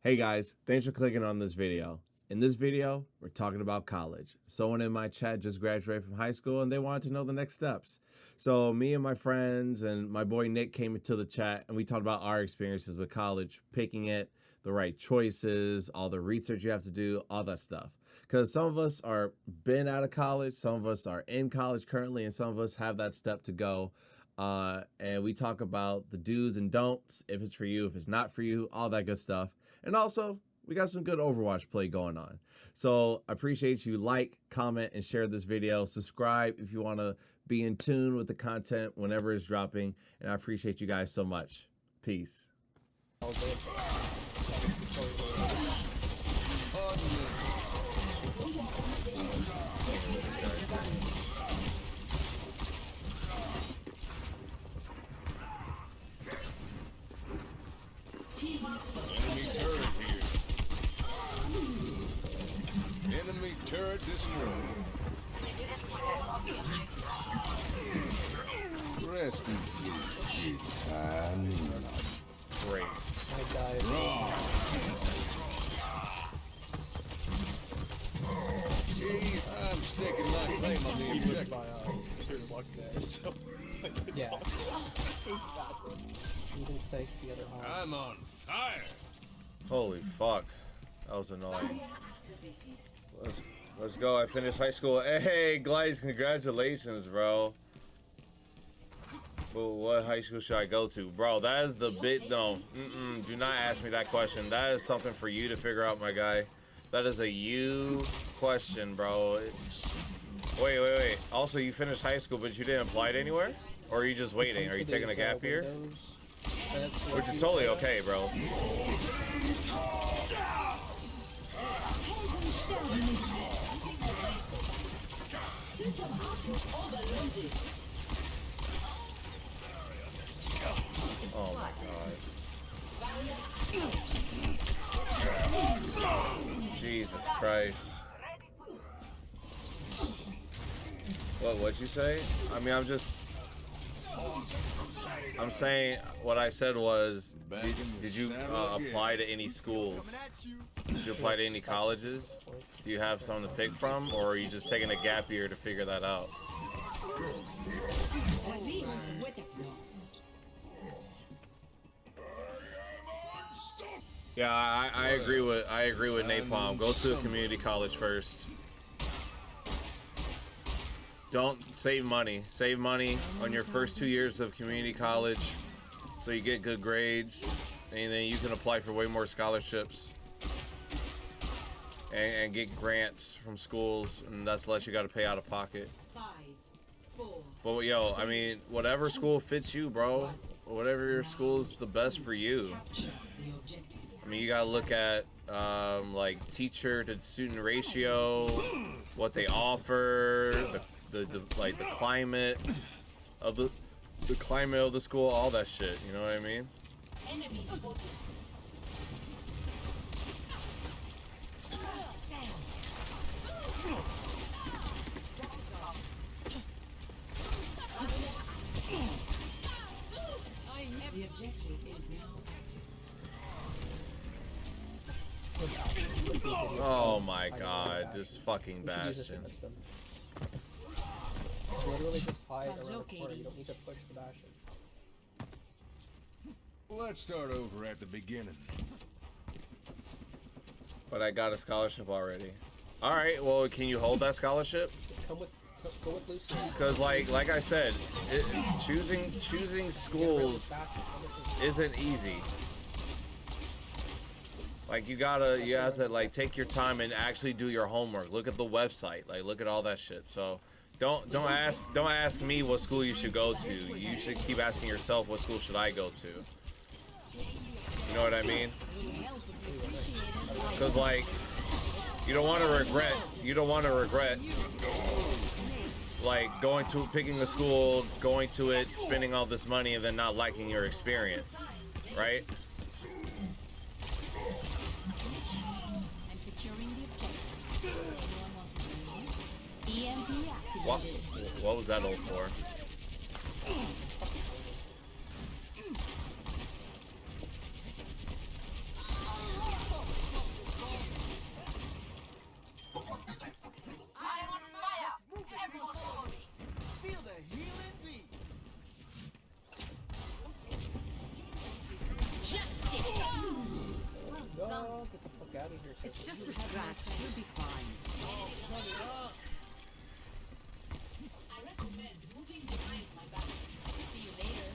Hey guys, thanks for clicking on this video. In this video, we're talking about college. Someone in my chat just graduated from high school and they wanted to know the next steps. So me and my friends and my boy Nick came into the chat and we talked about our experiences with college, picking it, the right choices, all the research you have to do, all that stuff. Because some of us are been out of college, some of us are in college currently, and some of us have that step to go. And we talk about the do's and don'ts, if it's for you, if it's not for you, all that good stuff. And also, we got some good Overwatch play going on. So I appreciate you like, comment, and share this video. Subscribe if you want to be in tune with the content whenever it's dropping. And I appreciate you guys so much. Peace. Enemy turret destroyed. Rest in peace. It's time. Great. I died. I'm sticking my claim on the objective. Your luck there, so yeah. You can fake the other arm. I'm on fire. Holy fuck. That was annoying. Let's go. I finished high school. Hey, Glides, congratulations, bro. Well, what high school should I go to? Bro, that is the bit. No. Do not ask me that question. That is something for you to figure out, my guy. That is a you question, bro. Wait. Also, you finished high school, but you didn't apply to anywhere? Or are you just waiting? Are you taking a gap year? Which is totally okay, bro. System output overloaded. Oh my god. Jesus Christ. What'd you say? I mean, I'm saying what I said was, did you apply to any schools? Did you apply to any colleges? Do you have something to pick from, or are you just taking a gap year to figure that out? Yeah, I agree with Napalm. Go to a community college first. Don't save money. Save money on your first 2 years of community college so you get good grades, and then you can apply for way more scholarships and get grants from schools, and that's less you got to pay out of pocket. 5, 4. But yo, I mean, whatever school fits you, bro. Whatever your school's the best for you. I mean, you gotta look at like teacher to student ratio, what they offer, the climate of the school, all that shit. You know what I mean? Enemy spotted. The objective is now active. Oh my god, this fucking Bastion. Literally just hide around the corner. You don't need to push the Bastion. Let's start over at the beginning. But I got a scholarship already. All right, well, can you hold that scholarship? Go with Lucy. Because like I said, choosing schools isn't easy. Like you have to like take your time and actually do your homework. Look at the website, like look at all that shit. So don't ask me what school you should go to. You should keep asking yourself, what school should I go to? You know what I mean? Because like you don't want to regret like picking a school, going to it, spending all this money, and then not liking your experience, right? I'm securing the objective. EMP activated. What was that ult for? Oh, get the fuck out of here. It's just a scratch. You'll be fine. I recommend moving behind my back. See you later.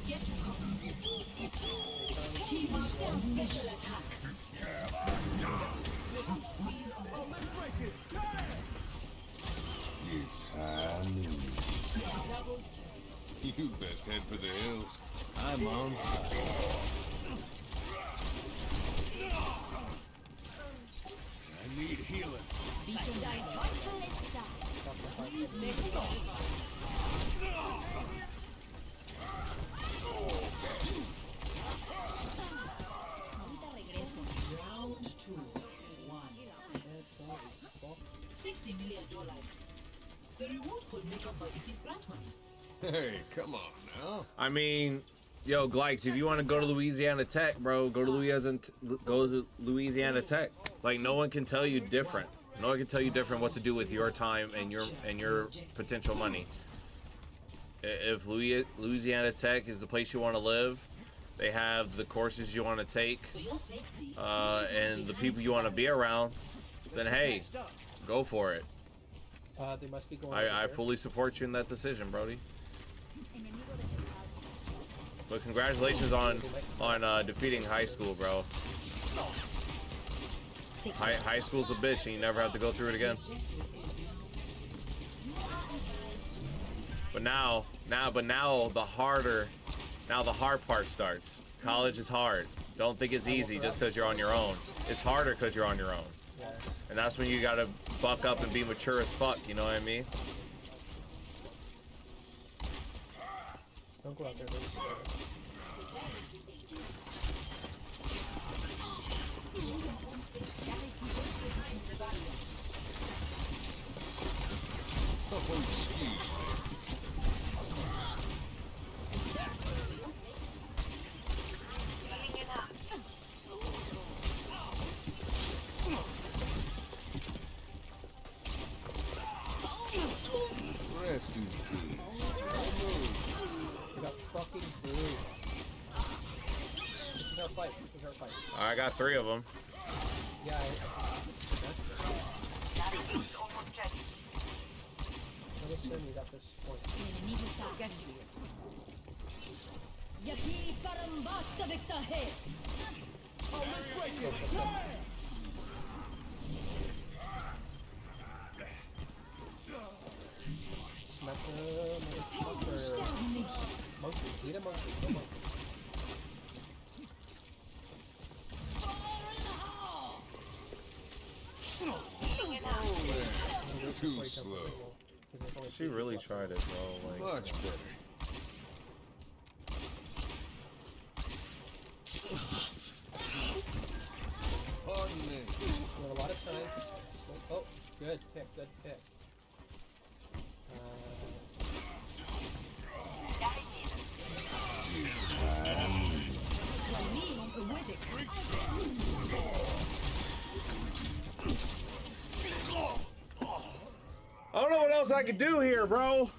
Get to cover. Team up for special attack. It's high noon. You best head for the hills. I'm on fire. I need healing. Please make it off. Ahorita regreso. Round 2. 1. $60 million. The reward could make up for Ify's grant money. Hey, come on now. I mean, yo, Glikes, if you want to go to Louisiana Tech, bro, go to Louisiana Tech. Like, no one can tell you different. No one can tell you different what to do with your time and your potential money. If Louisiana Tech is the place you want to live, they have the courses you want to take, For your safety, and the people you want to be around, then hey, go for it. They must be going. I fully support you in that decision, Brody. But congratulations on defeating high school, bro. High school's a bitch, and you never have to go through it again. But now the hard part starts. College is hard. Don't think it's easy just because you're on your own. It's harder because you're on your own. And that's when you gotta buck up and be mature as fuck, you know what I mean? Don't go out there. Don't go out there. Oh, ski. Rest in peace. We got fucking blue. This is our fight. This is our fight. I got 3 of them. Yeah. Listen, we got this point. Get here. यही परम वास्तविकता है Smack the motherfucker. Monkey. Beat a monkey. Go monkey. Too slow. She really tried it, bro. Like, Much better. Pardon me. We have a lot of time. Oh, good pick. Good pick. I don't know what else I could do here, bro.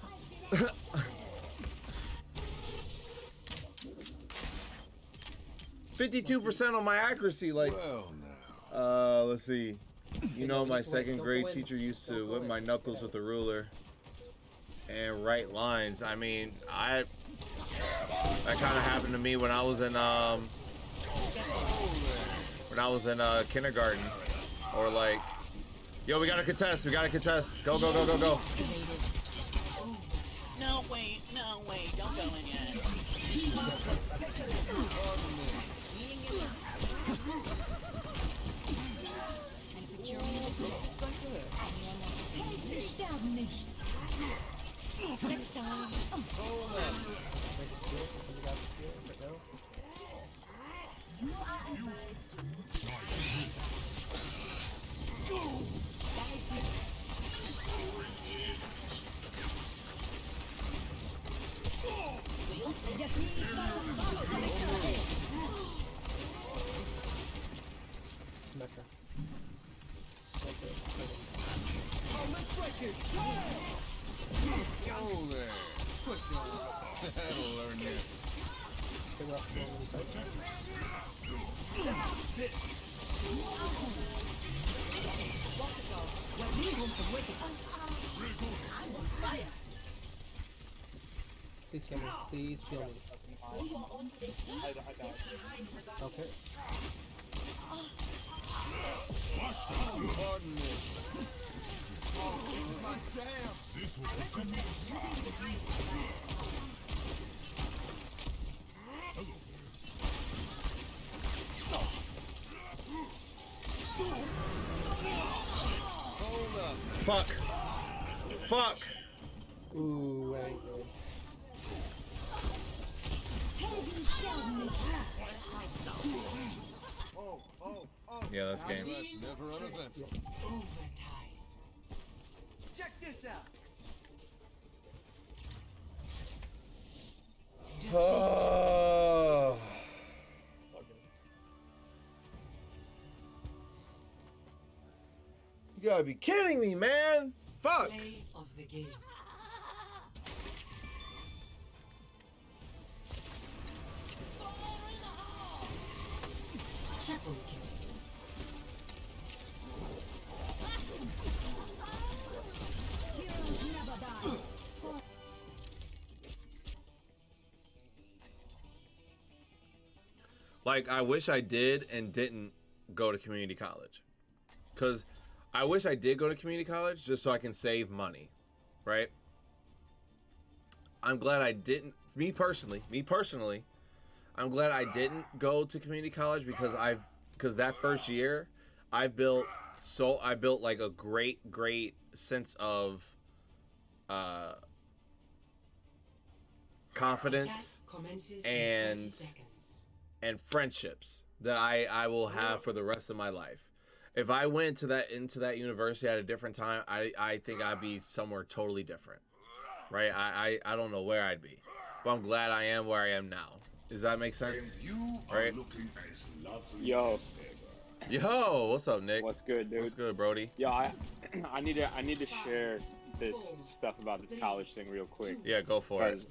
52% on my accuracy, like. Well, now. Let's see. You know, my second grade teacher used to whip my knuckles with a ruler and write lines. I mean, that kind of happened to me when I was in kindergarten, or like, yo, we gotta contest. Go. No, wait, don't go in yet. team up for special attack. and securing the Wir sterben nicht. Breakdown. You are advised to move. burn them. They were also going to fight. Please heal me. Please heal me. I died. Okay. Pardon me. Hold up. Fuck. Fuck. Ooh, that ain't good. Helden sterben nicht. Yeah, that's game. That's never uneventful. Check this out. Oh. You gotta be kidding me, man! Fuck! Play of the game. Triple kill. Heroes never die. Like, I wish I did and didn't go to community college. Because I wish I did go to community college just so I can save money, right? I'm glad I didn't. Me personally, I'm glad I didn't go to community college because that first year I built like a great sense of confidence Commences in and 30 seconds. and friendships that I will have for the rest of my life. If I went into that university at a different time, I think I'd be somewhere totally different, right? I don't know where I'd be, but I'm glad I am where I am now. Does that make sense? Right? Yo, Yo, what's up, Nick? what's good, dude? What's good, Brody? Yo, I need to share this stuff about this college thing real quick. Yeah, go for it.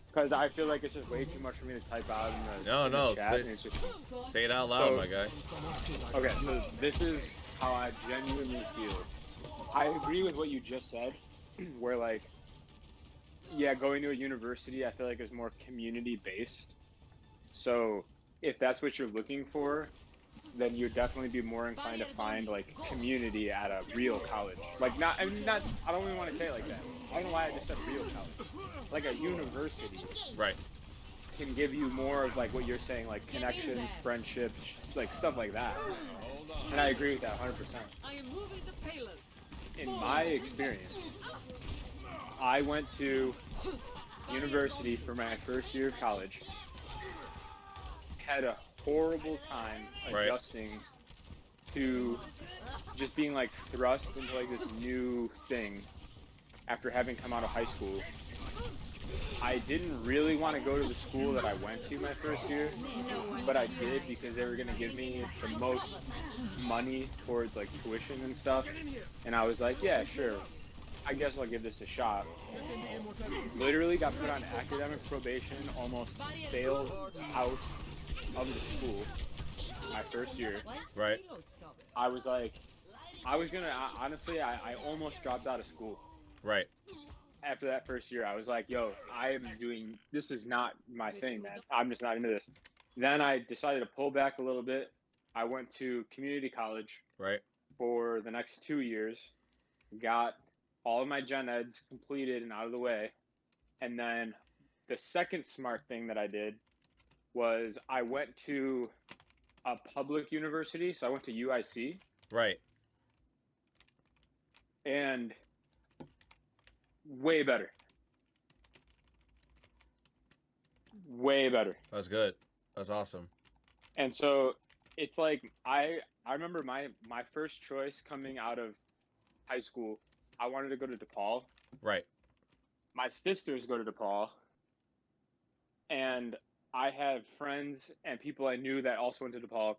Because I feel like it's just way too much for me to type out in the, No, in the no, chat. And it's just, say it out loud, So- my guy. okay, so this is how I genuinely feel. I agree with what you just said, where like, yeah, going to a university I feel like is more community based. So if that's what you're looking for, then you'd definitely be more inclined to find like community at a real college. Like not, I mean, not. I don't even want to say it like that. I don't know why I just said real college. Like a university Right. can give you more of like what you're saying, like connections, friendships, like stuff like that. Hold on. And I agree with that 100%. I am moving the payload. In my experience, I went to university for my first year of college. Had a horrible time Right. adjusting to just being like thrust into like this new thing after having come out of high school. I didn't really want to go to the school that I went to my first year, but I did because they were going to give me the most money towards like tuition and stuff. And I was like, yeah, sure. I guess I'll give this a shot. Literally got put on academic probation, almost failed out of the school my first year. Right. I was like, honestly, I almost dropped out of school. Right. After that first year, I was like, yo, this is not my thing, man. I'm just not into this. Then I decided to pull back a little bit. I went to community college Right. for the next 2 years, got all of my gen eds completed and out of the way. And then the second smart thing that I did was I went to a public university. So I went to UIC, Right. and way better. Way better. That's good. That's awesome. And so it's like I remember my first choice coming out of high school, I wanted to go to DePaul. Right. My sisters go to DePaul, and I have friends and people I knew that also went to DePaul.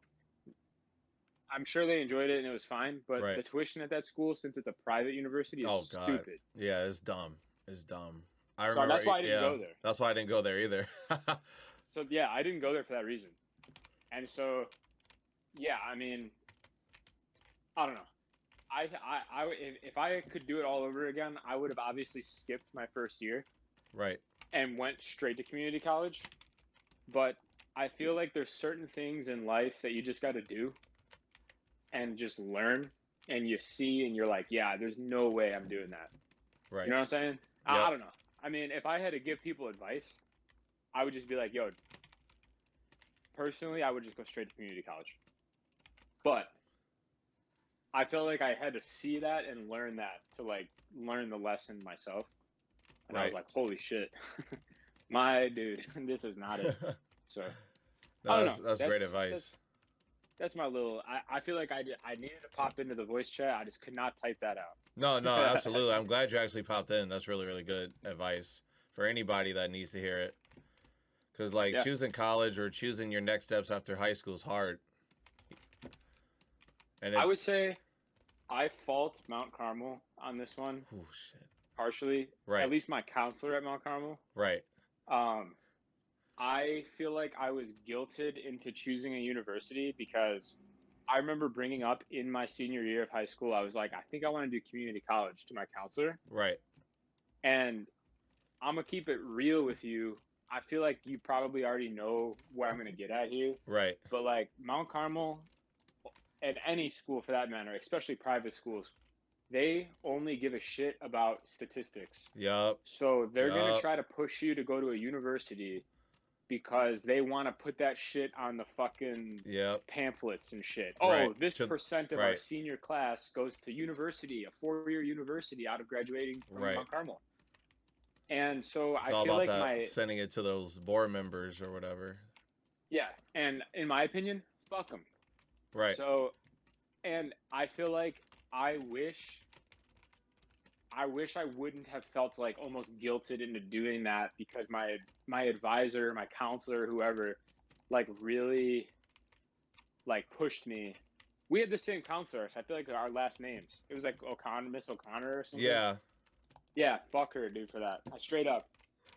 I'm sure they enjoyed it and it was fine, but Right. the tuition at that school, since it's a private university, is Oh God. stupid. Yeah, it's dumb. It's dumb. I So remember. that's why I didn't yeah, go there. That's why I didn't go there either. So yeah, I didn't go there for that reason. And so, yeah, I mean, I don't know. If I could do it all over again, I would have obviously skipped my first year Right. and went straight to community college. But I feel like there's certain things in life that you just got to do and just learn, and you see, and you're like, yeah, there's no way I'm doing that. Right. You know what I'm saying? I Yep. don't know. I mean, if I had to give people advice, I would just be like, yo, personally, I would just go straight to community college. But I felt like I had to see that and learn that to like learn the lesson myself. And I was Right. like, holy shit, my dude, this is not it. So I No, don't know. that's great advice. That's my little. I feel like I needed to pop into the voice chat. I just could not type that out. No, absolutely. I'm glad you actually popped in. That's really, really good advice for anybody that needs to hear it. Because, like, Yeah. choosing college or choosing your next steps after high school is hard. And I would say I fault Mount Carmel on this one oh, shit. partially. Right. At least my counselor at Mount Carmel. Right. I feel like I was guilted into choosing a university because I remember bringing up in my senior year of high school, I was like, I think I want to do community college to my counselor. Right. And I'm going to keep it real with you. I feel like you probably already know what I'm going to get at here. Right. But like Mount Carmel and any school for that matter, especially private schools, they only give a shit about statistics. Yup. So they're going to Yup. try to push you to go to a university because they want to put that shit on the fucking Yep. pamphlets and shit. Right. Oh, this To- percent of our right. senior class goes to university, a 4-year university out of graduating from Right. Mount Carmel. And so It's I all feel about like that, sending it to those board members or whatever. yeah, and in my opinion, fuck them. Right. So, and I feel like I wish I wouldn't have felt like almost guilted into doing that because my advisor, my counselor, whoever, like really like pushed me. We had the same counselor, so I feel like our last names. It was like Miss O'Connor or something. Yeah. Yeah, fuck her, dude, for that. Straight up.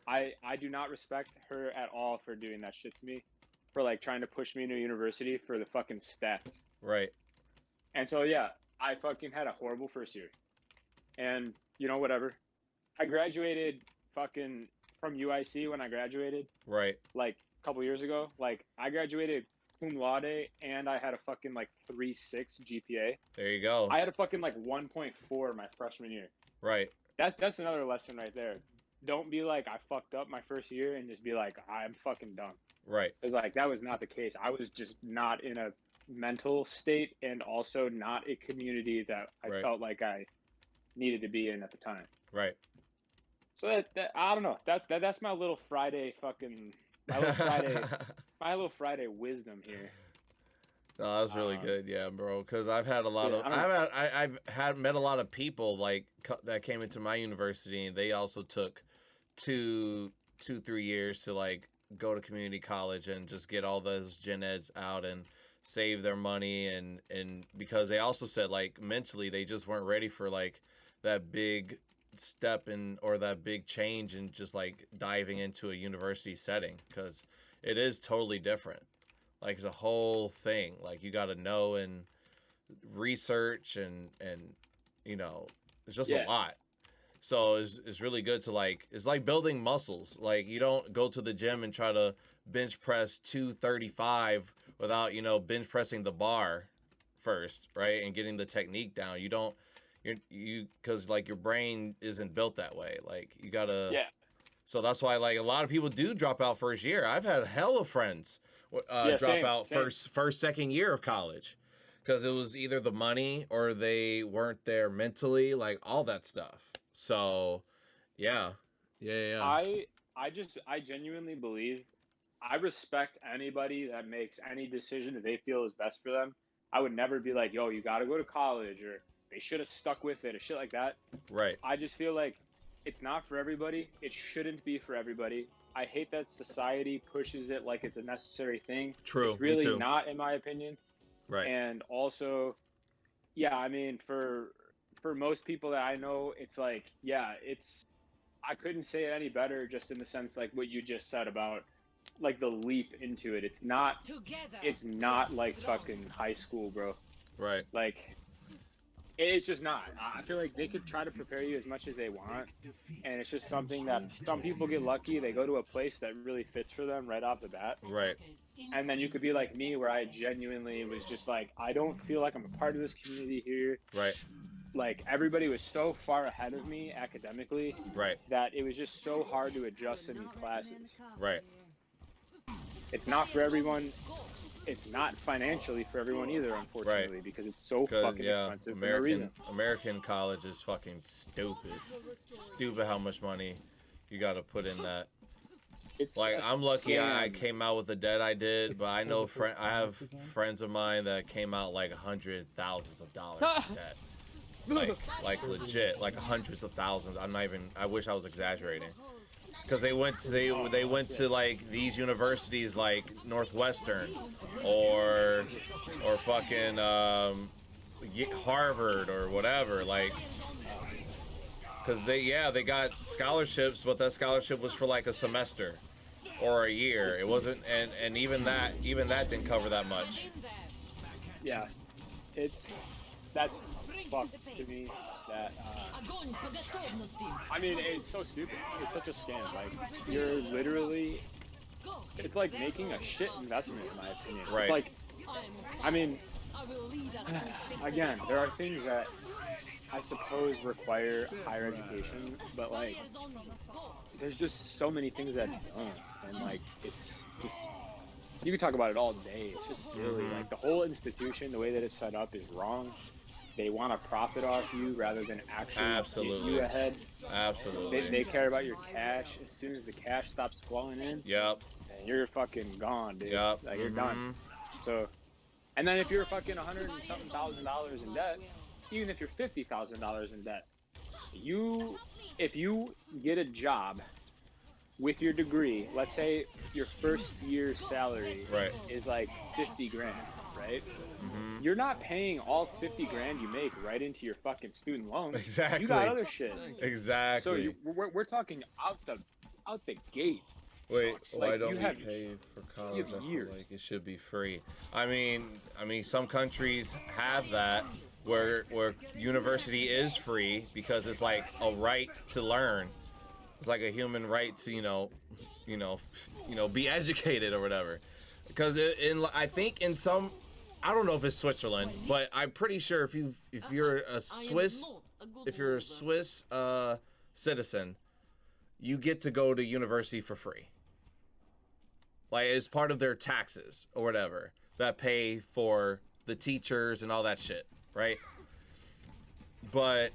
I do not respect her at all for doing that shit to me. For like trying to push me into university for the fucking stats. Right. And so yeah, I fucking had a horrible first year. And you know, whatever. I graduated fucking from UIC when I graduated, Right. like a couple years ago. Like I graduated cum laude and I had a fucking like 3.6 GPA. There you go. I had a fucking like 1.4 my freshman year. Right. That's another lesson right there. Don't be like I fucked up my first year and just be like I'm fucking done. Right. Because like that was not the case. I was just not in a mental state and also not a community that I Right. felt like I needed to be in at the time. Right. So that I don't know. That's my little Friday fucking my little Friday wisdom here. No, that's really good, yeah, bro. Because I've had a lot Yeah, of, I've had met a lot of people like that came into my university, and they also took 3 years to like go to community college and just get all those gen eds out and save their money, and because they also said like mentally they just weren't ready for like that big step in or that big change and just like diving into a university setting, because it is totally different. Like it's a whole thing. Like you got to know and research and you know, it's just a lot. So it's really good to like, it's like building muscles. Like you don't go to the gym and try to bench press 235 without, you know, bench pressing the bar first, right? And getting the technique down. You don't, because like your brain isn't built that way. Like you gotta, so that's why like a lot of people do drop out first year. I've had hella friends drop out first, second year of college because it was either the money or they weren't there mentally, like all that stuff. So, yeah. I genuinely believe I respect anybody that makes any decision that they feel is best for them. I would never be like, yo, you got to go to college or they should have stuck with it or shit like that. Right. I just feel like it's not for everybody. It shouldn't be for everybody. I hate that society pushes it like it's a necessary thing. True. It's really not, in my opinion. Right. And also, yeah, I mean, for most people that I know, it's like, yeah, it's I couldn't say it any better, just in the sense like what you just said about like the leap into it. It's not like fucking high school, bro. Right. Like it's just not. I feel like they could try to prepare you as much as they want, and it's just something that some people get lucky. They go to a place that really fits for them right off the bat. Right. And then you could be like me, where I genuinely was just like, I don't feel like I'm a part of this community here. Right. Like everybody was so far ahead of me academically, Right. that it was just so hard to adjust in these classes. Right. It's not for everyone. It's not financially for everyone either, unfortunately, because it's so fucking expensive for no reason. American college is fucking stupid. Stupid how much money you got to put in that. It's like I'm lucky I came out with the debt I did, but I know I have friends of mine that came out like hundreds of thousands of dollars in debt. Like legit, like hundreds of thousands. I'm not even. I wish I was exaggerating. Because they went to like these universities like Northwestern or fucking Harvard or whatever, like, because they got scholarships, but that scholarship was for like a semester or a year. It wasn't, and even that didn't cover that much. Yeah, that's fucked to me. That I mean, it's so stupid. It's such a scam. Like you're literally, it's like making a shit investment, in my opinion. Right. It's like, I mean, again, there are things that I suppose require higher education, but like, there's just so many things that don't, and like, it's just, you can talk about it all day. It's just silly. Like the whole institution, the way that it's set up is wrong. They want to profit off you rather than actually get you ahead. Absolutely. They care about your cash. As soon as the cash stops flowing in, yep, and you're fucking gone, dude. Yep. Like you're done. So, and then if you're fucking $100,000 in debt, even if you're $50,000 in debt, if you get a job with your degree, let's say your first year's salary is like 50 grand, right? You're not paying all 50 grand you make right into your fucking student loans. Exactly. You got other shit. Exactly. So we're talking out the gate. Wait, Like, why don't you we have- pay for college? I feel years. like it should be free. I mean, some countries have that where university is free because it's like a right to learn. It's like a human right to be educated or whatever. Because I think in some, I don't know if it's Switzerland, but I'm pretty sure if you're a Swiss citizen, you get to go to university for free. Like it's part of their taxes or whatever that pay for the teachers and all that shit, right? But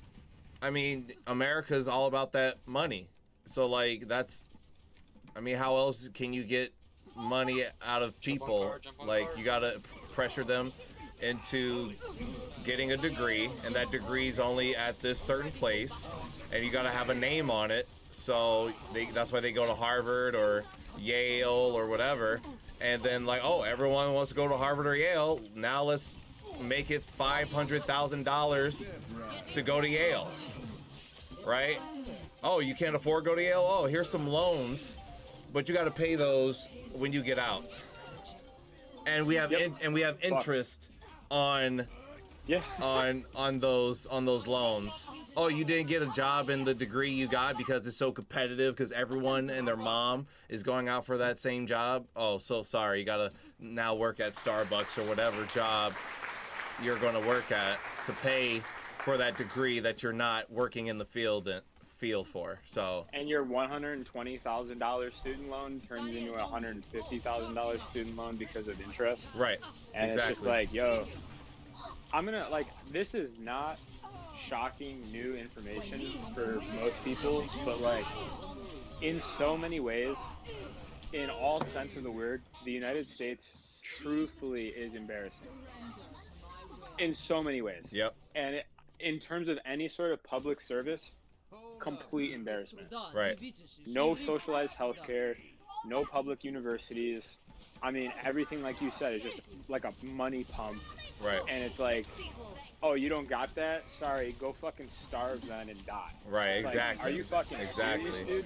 I mean, America's all about that money. So like how else can you get money out of people? Like you gotta pressure them into getting a degree, and that degree is only at this certain place, and you gotta have a name on it. So that's why they go to Harvard or Yale or whatever. And then like, oh, everyone wants to go to Harvard or Yale. Now let's make it $500,000 to go to Yale, right? Oh, you can't afford to go to Yale? Oh, here's some loans, but you got to pay those when you get out. And we have interest on those loans. Oh, you didn't get a job in the degree you got because it's so competitive because everyone and their mom is going out for that same job. Oh, so sorry. You got to now work at Starbucks or whatever job you're going to work at to pay for that degree that you're not working in the field for. So, and your $120,000 student loan turns into a $150,000 student loan because of interest. Right. And exactly. It's just like, yo, this is not shocking new information for most people, but like in so many ways, in all sense of the word, the United States truthfully is embarrassing in so many ways. Yep. And in terms of any sort of public service, complete embarrassment. Right. No socialized healthcare, no public universities. I mean, everything, like you said, is just like a money pump. Right. And it's like, oh, you don't got that? Sorry, go fucking starve then and die. Right, It's like, exactly. are you fucking Exactly. serious, dude?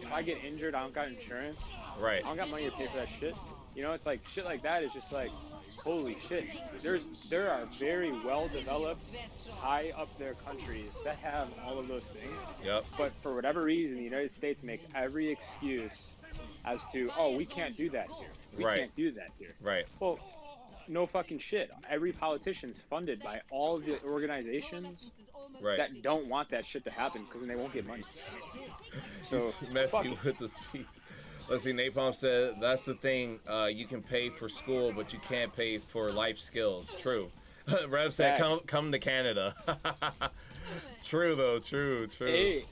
If I get injured, I don't got insurance. Right. I don't got money to pay for that shit. You know, it's like shit like that is just like, holy shit. There are very well developed, high up there countries that have all of those things. Yep. But for whatever reason, the United States makes every excuse as to, oh, we can't do that here. We Right. can't do that here. Right. Well, no fucking shit. Every politician's funded by all of the organizations Right. that don't want that shit to happen because then they won't get money. So He's messy fuck it. with the speech. Let's see, Napalm said, that's the thing. You can pay for school, but you can't pay for life skills. True. Rev said, come to Canada. True, though. True. Hey,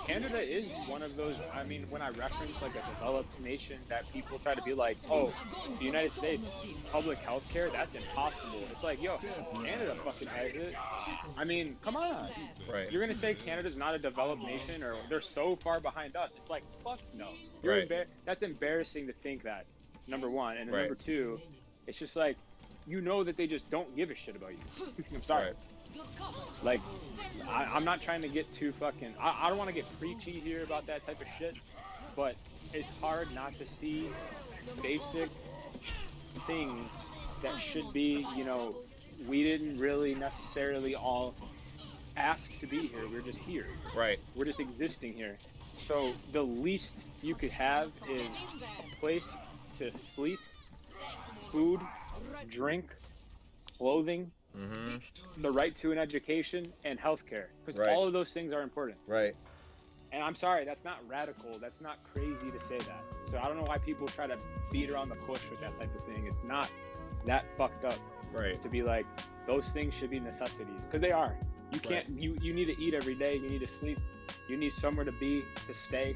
Canada is one of those, I mean, when I reference like a developed nation that people try to be like, oh, the United States, public health care, that's impossible. It's like, yo, Canada fucking has it. I mean, come on. Right. You're going to say Canada's not a developed nation or they're so far behind us. It's like, fuck no. Right. That's embarrassing to think that, number one. And then Right. number two, it's just like, you know that they just don't give a shit about you. I'm sorry. Right. Like, I'm not trying to get too fucking... I don't want to get preachy here about that type of shit, but it's hard not to see basic things that should be, you know, we didn't really necessarily all ask to be here. We're just here. Right. We're just existing here. So the least you could have is a place to sleep, food, drink, clothing, the right to an education, and healthcare. Because Right. all of those things are important. Right. And I'm sorry, that's not radical. That's not crazy to say that. So I don't know why people try to beat around the bush with that type of thing. It's not that fucked up Right. to be like, those things should be necessities. Because they are. You can't, you need to eat every day. You need to sleep. You need somewhere to be, to stay.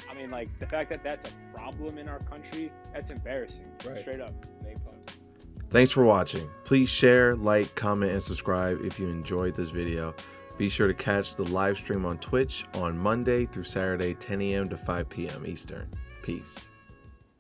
I mean, like, the fact that that's a problem in our country, that's embarrassing. Right. Straight up. Thanks for watching. Please share, like, comment, and subscribe if you enjoyed this video. Be sure to catch the live stream on Twitch on Monday through Saturday, 10 a.m. to 5 p.m. Eastern. Peace.